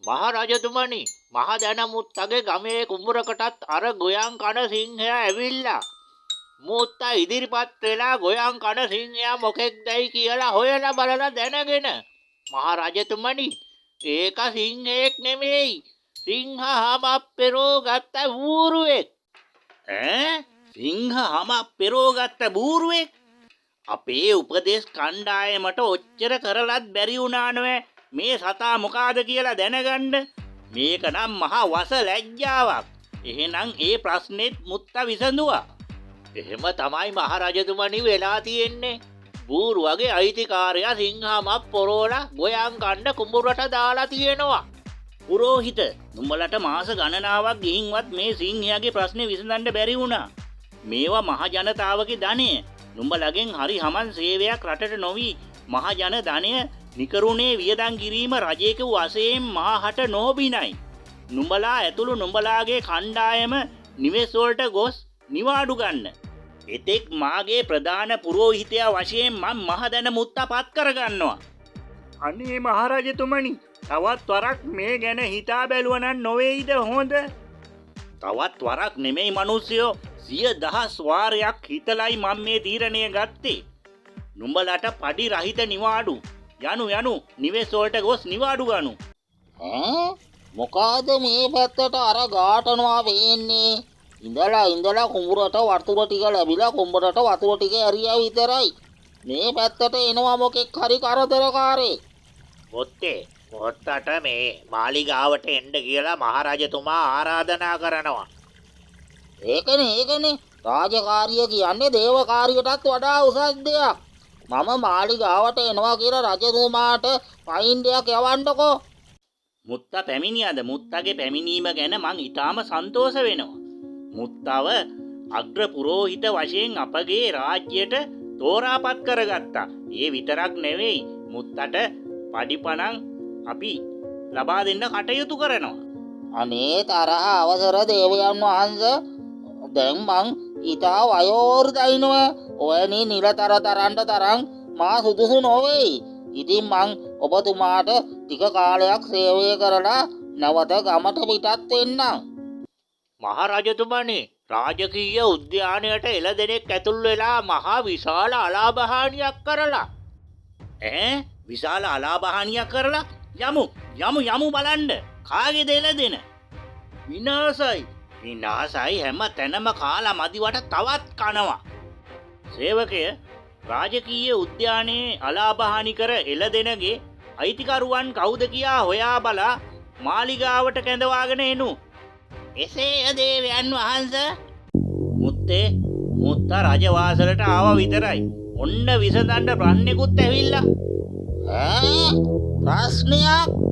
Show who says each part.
Speaker 1: මහරජතුමනි, මහ දැනමුත්තගේ ගමේ කුඹරකටත් අර ගොයන් කන සිංහයා ඇවිල්ලා. මුත්තා ඉදිරිපත් වෙලා ගොයන් කන සිංහයා මොකෙක්දයි කියලා හොයලා බලලා දැනගෙන. මහරජතුමනි, ඒක සිංහෙක් නෙමෙයි. සිංහ හමක් පෙරෝ ගත්ත බූරුවෙක්. ඈ? සිංහ හමක් පෙරෝ ගත්ත බූරුවෙක්? අපේ උපදේශ කණ්ඩායමට ඔච්චර කරලත් බැරි වුණා නෑ මේ සතා මොකාද කියලා දැනගන්න. මේක නම් මහා වස ලැජ්ජාවක්. එහෙනම් ඒ ප්‍රශ්නෙත් මුත්තා විසඳුවා. එහෙම තමයි මහරජතුමනි වෙලා තියෙන්නේ. බූරුවගේ අයිතිකාරයා සිංහමක් පොරෝලා ගොයන් කණ්ඩ කුඹුරට දාලා තියෙනවා. පුරෝහිත, නුඹලට මාස ගණනාවක් ගිහින්වත් මේ සිංහයාගේ ප්‍රශ්නේ විසඳන්න බැරි වුණා. මේවා මහ ජනතාවගේ ධනය. නුඹලගෙන් හරි හමන් සේවයක් රටට නොවි මහ ජන ධනය නිකරුණේ වියදම් කිරීම රජයක වශයෙන් මාහට නොබිනයි. නුඹලා ඇතුළු නුඹලාගේ කණ්ඩායම නිවෙස් වලට ගොස් නිවාඩු ගන්න. එතෙක් මාගේ ප්‍රධාන පුරෝහිතයා වශයෙන් මම මහ දැනමුත්තා පත් කරගන්නවා. අනේ මහරජතුමනි, තවත් වරක් මේ ගැන හිතා බැලුවා නම් නොවේයිද හොඳ? තවත් වරක් නෙමෙයි මිනිස්සුયો, 100,000 වාරයක් හිතලයි මම මේ තීරණය ගත්තේ. නුඹලට පඩි රහිත නිවාඩු. යනු නිවෙස් වලට ගොස් නිවාඩු ගනු.
Speaker 2: මොකද මේ පැත්තට අර ගාටනවා වෙන්නේ? ඉඳලා කුඹුරට වතුර ටික ලැබිලා කුඹුරට වතුර ටික ඇරියා විතරයි. මේ පැත්තට එනවා මොකෙක් හරි කරදරකාරේ.
Speaker 1: පොත්තට මේ මාලිගාවට එන්න කියලා මහරජතුමා ආරාධනා කරනවා.
Speaker 2: ඒකනේ රාජකාරිය කියන්නේ දේවකාරියටත් වඩා උසස් දෙයක්. මම මාලිගාවට එනවා කියලා රජතුමාට පයින්ඩයක් යවන්නකෝ.
Speaker 1: මුත්තා පැමිණියද? මුත්තගේ පැමිණීම ගැන මං ඊටාම සන්තෝෂ වෙනවා. මුත්තව අග්‍ර පුරෝහිත වශයෙන් අපගේ රාජ්‍යයට තෝරාපත් කරගත්තා. ඒ විතරක් නෙවෙයි, මුත්තට පඩිපණන් අපි ලබා දෙන්න කටයුතු කරනවා.
Speaker 2: අනේ තරහ අවසර දේවයන් වහන්සේ, දැන් මං ඊටා වයෝවෘද්ධයිනව. ඔයනි නිලතර තරන්ට තරම් මා සුදුසු නොවේයි. ඉතින් මං ඔබතුමාට ටික කාලයක් සේවය කරලා නැවත ගමට පිටත් වෙන්නම්.
Speaker 1: මහරජතුමනි, රාජකීය උද්‍යානයට එළදෙනෙක් ඇතුල් වෙලා මහා විශාල අලාභහානියක් කරලා. විශාල අලාභහානියක් කරලා? යමු බලන්න. කාගේද එළදෙන? විනාසයි හැම තැනම කාලා මදිවට තවත් කනවා. සේවකය, රාජකීය උද්‍යානයේ අලාභහානි කර එළදෙනගේ අයිතිකරුවන් කවුද කියා හොයා බලා මාලිගාවට කැඳවාගෙන එනු.
Speaker 2: එසේ දේවයන් වහන්සේ.
Speaker 1: මුත්තා රජවාසලට ආවා විතරයි. ඔන්න විසඳන්න ප්‍රශ්නෙකුත් ඇවිල්ලා.
Speaker 2: ප්‍රශ්නයක්?